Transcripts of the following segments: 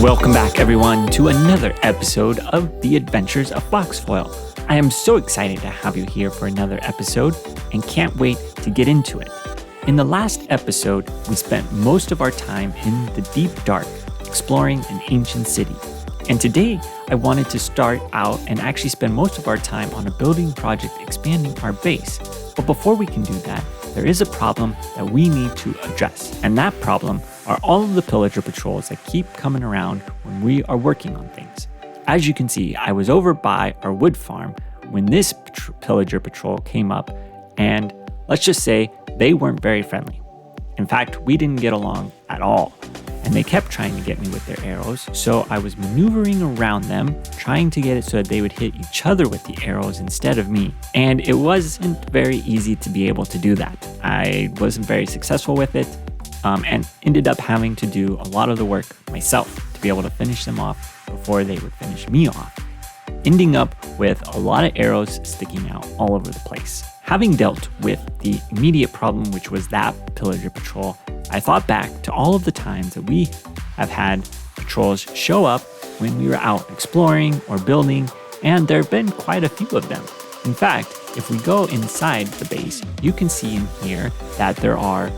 Welcome back, everyone, to another episode of The Adventures of FoxFoil. I am so excited to have you here for another episode and can't wait to get into it. In the last episode, we spent most of our time in the deep dark exploring an ancient city. And today, I wanted to start out and actually spend most of our time on a building project expanding our base. But before we can do that, there is a problem that we need to address. And that problem are all of the pillager patrols that keep coming around when we are working on things. As you can see, I was over by our wood farm when this pillager patrol came up, and let's just say they weren't very friendly. In fact, we didn't get along at all, and they kept trying to get me with their arrows, so I was maneuvering around them, trying to get it so that they would hit each other with the arrows instead of me. And it wasn't very easy to be able to do that. I wasn't very successful with it, and ended up having to do a lot of the work myself to be able to finish them off before they would finish me off, ending up with a lot of arrows sticking out all over the place. Having dealt with the immediate problem, which was that pillager patrol, I thought back to all of the times that we have had patrols show up when we were out exploring or building, and there have been quite a few of them. In fact, if we go inside the base, you can see in here that there are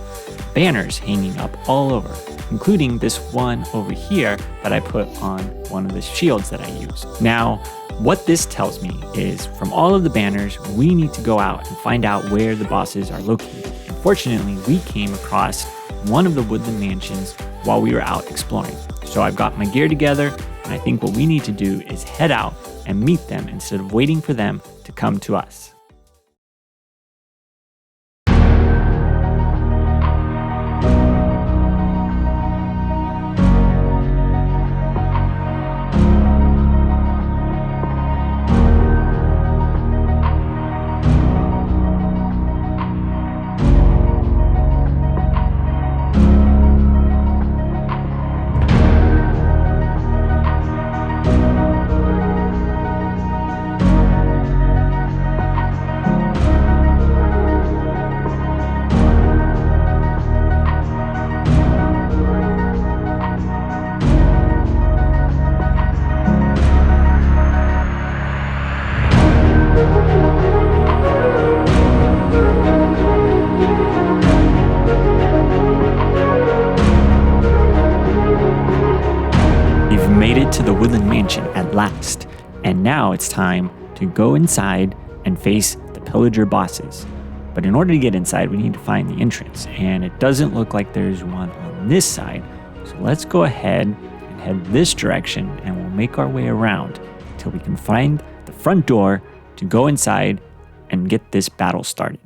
banners hanging up all over, including this one over here that I put on one of the shields that I use. Now, what this tells me is from all of the banners, we need to go out and find out where the bosses are located. Unfortunately, we came across one of the Woodland mansions while we were out exploring. So I've got my gear together, and I think what we need to do is head out and meet them instead of waiting for them to come to us. To the Woodland mansion at last, and now it's time to go inside and face the pillager bosses. But in order to get inside, we need to find the entrance, and it doesn't look like there's one on this side. So let's go ahead and head this direction, and we'll make our way around until we can find the front door to go inside and get this battle started.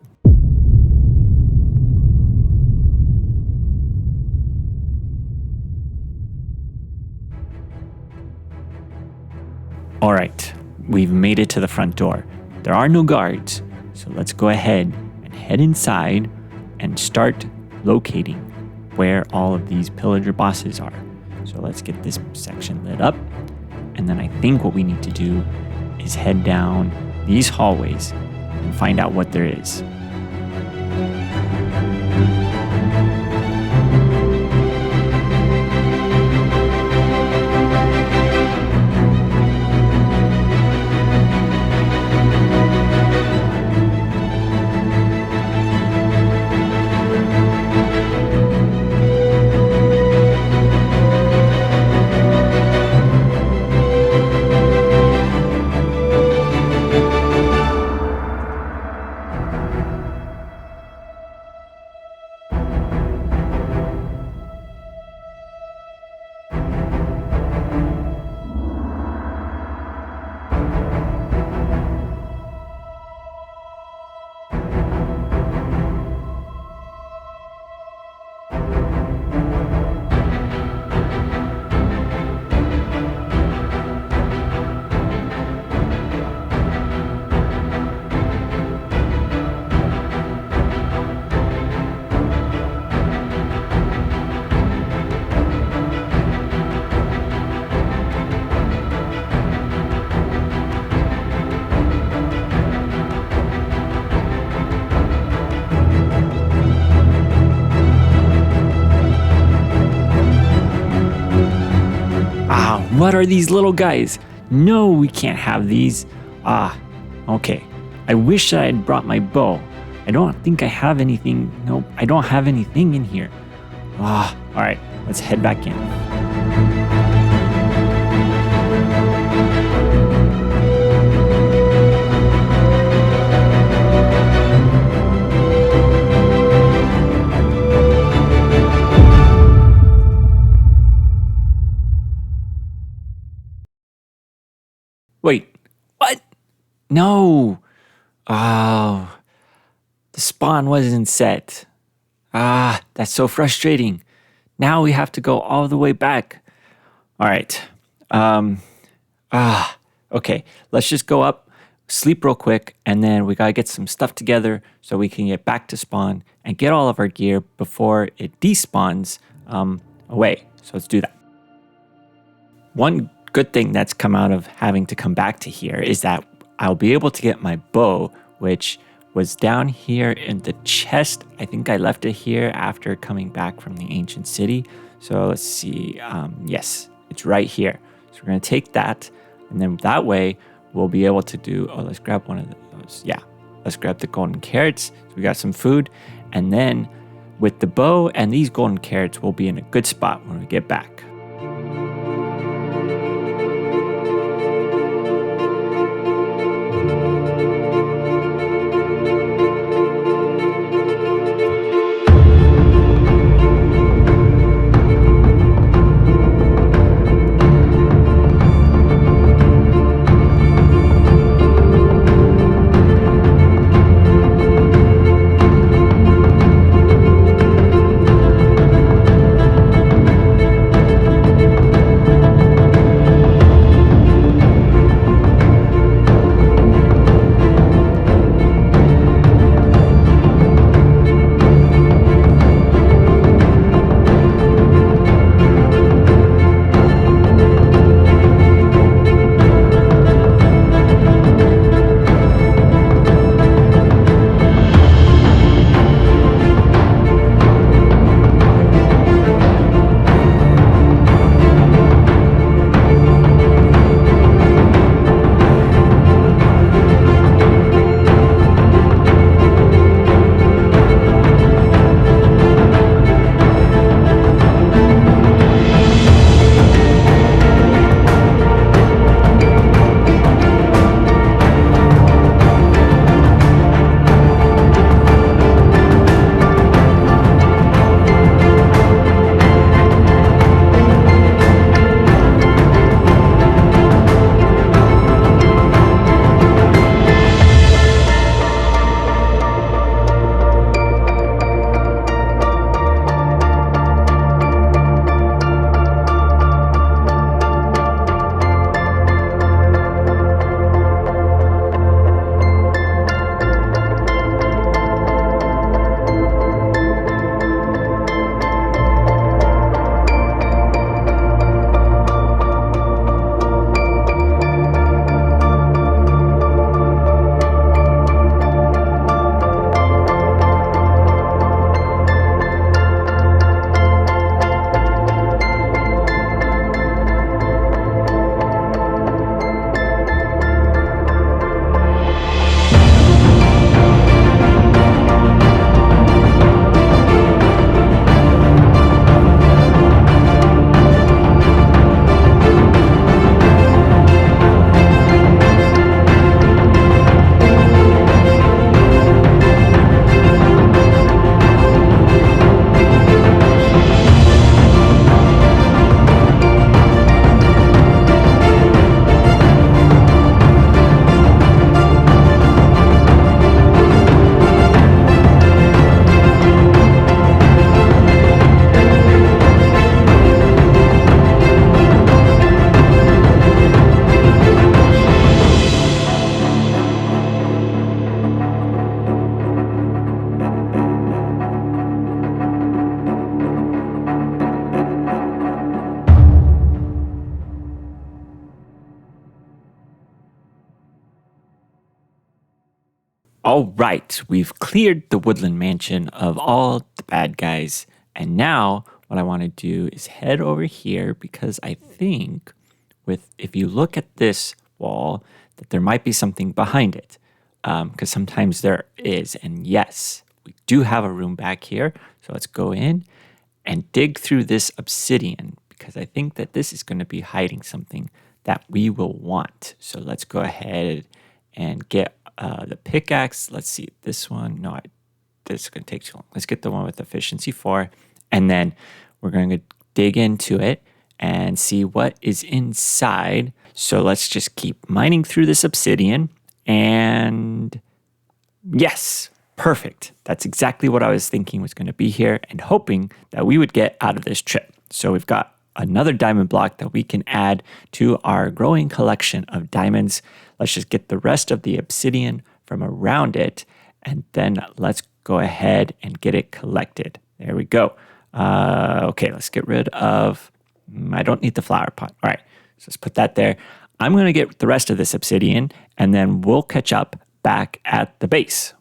All right, we've made it to the front door. There are no guards, so let's go ahead and head inside and start locating where all of these pillager bosses are. So let's get this section lit up, and then I think what we need to do is head down these hallways and find out what there is. What are these little guys? No, we can't have these. Ah, okay. I wish I had brought my bow. I don't think I have anything. Nope, I don't have anything in here. Ah, all right, let's head back in. Wait, what? No. Oh, the spawn wasn't set. Ah, that's so frustrating. Now we have to go all the way back. All right. Okay. Let's just go up, sleep real quick, and then we gotta get some stuff together so we can get back to spawn and get all of our gear before it despawns away. So let's do that. One good thing that's come out of having to come back to here is that I'll be able to get my bow, which was down here in the chest. I think I left it here after coming back from the ancient city. So let's see. Yes, it's right here. So we're going to take that, and then that way we'll be able to do, let's grab one of those. Yeah, let's grab the golden carrots. So we got some food, and then with the bow and these golden carrots, we'll be in a good spot when we get back. All right, we've cleared the Woodland mansion of all the bad guys. And now what I want to do is head over here because I think with, if you look at this wall, that there might be something behind it, because sometimes there is. And yes, we do have a room back here. So let's go in and dig through this obsidian, because I think that this is going to be hiding something that we will want. So let's go ahead and get the pickaxe. Let's see, this one. No, this is going to take too long. Let's get the one with efficiency 4. And then we're going to dig into it and see what is inside. So let's just keep mining through this obsidian. And yes, perfect. That's exactly what I was thinking was going to be here and hoping that we would get out of this trip. So we've got another diamond block that we can add to our growing collection of diamonds. Let's just get the rest of the obsidian from around it, and then let's go ahead and get it collected. There we go. Okay, let's get rid of, I don't need the flower pot. All right, so let's put that there. I'm going to get the rest of this obsidian, and then we'll catch up back at the base.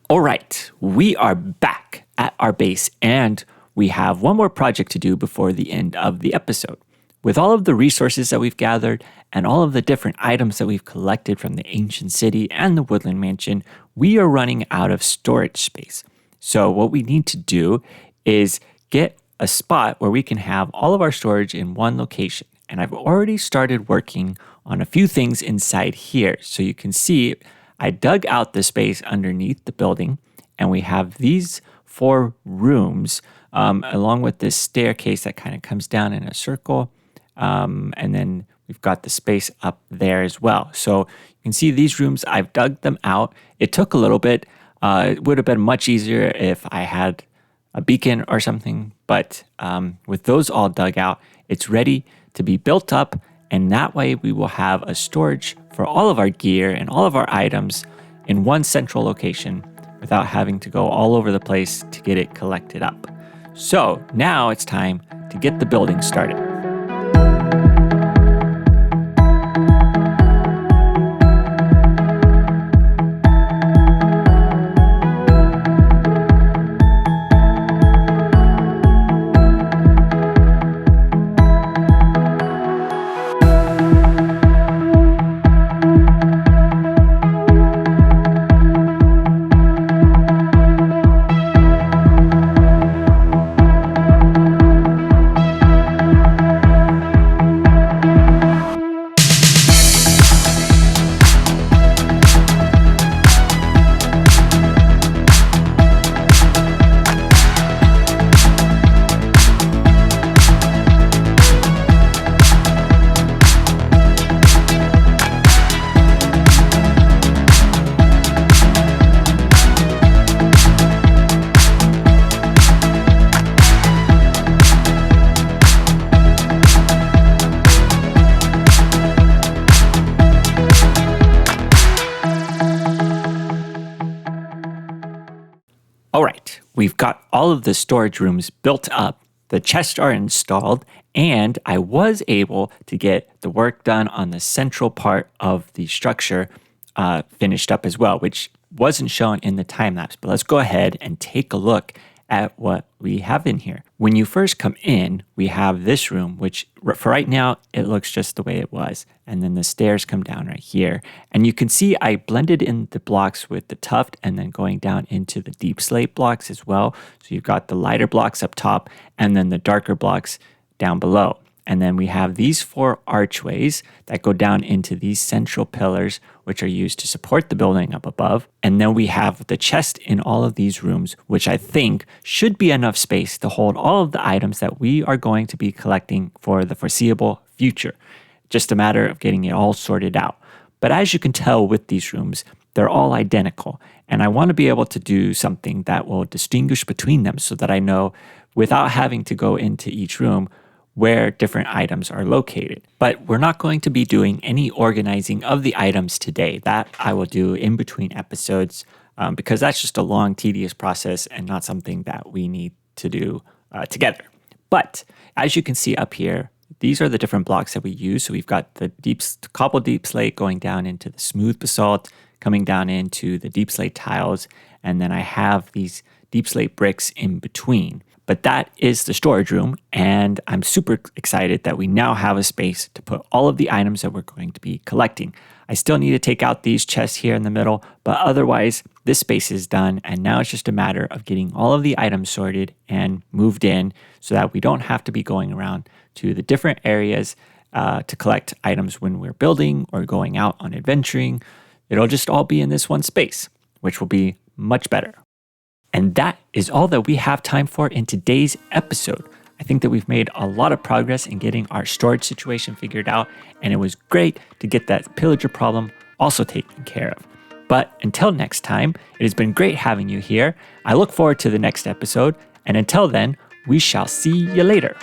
All right, we are back at our base, and we have one more project to do before the end of the episode. With all of the resources that we've gathered and all of the different items that we've collected from the ancient city and the Woodland mansion, we are running out of storage space. So what we need to do is get a spot where we can have all of our storage in one location. And I've already started working on a few things inside here. So you can see I dug out the space underneath the building, and we have these 4 rooms along with this staircase that kind of comes down in a circle. And then we've got the space up there as well. So you can see these rooms, I've dug them out. It took a little bit. It would have been much easier if I had a beacon or something. But with those all dug out, it's ready to be built up. And that way we will have a storage for all of our gear and all of our items in one central location without having to go all over the place to get it collected up. So now it's time to get the building started. All right, we've got all of the storage rooms built up, the chests are installed, and I was able to get the work done on the central part of the structure finished up as well, which wasn't shown in the time lapse. But let's go ahead and take a look at what we have in here. When you first come in, we have this room, which for right now, it looks just the way it was. And then the stairs come down right here. And you can see I blended in the blocks with the tuft and then going down into the deep slate blocks as well. So you've got the lighter blocks up top and then the darker blocks down below. And then we have these 4 archways that go down into these central pillars, which are used to support the building up above. And then we have the chest in all of these rooms, which I think should be enough space to hold all of the items that we are going to be collecting for the foreseeable future. Just a matter of getting it all sorted out. But as you can tell with these rooms, they're all identical. And I want to be able to do something that will distinguish between them so that I know, without having to go into each room, where different items are located. But we're not going to be doing any organizing of the items today. That I will do in between episodes because that's just a long, tedious process and not something that we need to do together. But as you can see up here, these are the different blocks that we use. So we've got the cobbled deep slate going down into the smooth basalt, coming down into the deep slate tiles, and then I have these deep slate bricks in between. But that is the storage room, and I'm super excited that we now have a space to put all of the items that we're going to be collecting. I still need to take out these chests here in the middle, but otherwise this space is done, and now it's just a matter of getting all of the items sorted and moved in so that we don't have to be going around to the different areas to collect items when we're building or going out on adventuring. It'll just all be in this one space, which will be much better. And that is all that we have time for in today's episode. I think that we've made a lot of progress in getting our storage situation figured out, and it was great to get that pillager problem also taken care of. But until next time, it has been great having you here. I look forward to the next episode, and until then, we shall see you later.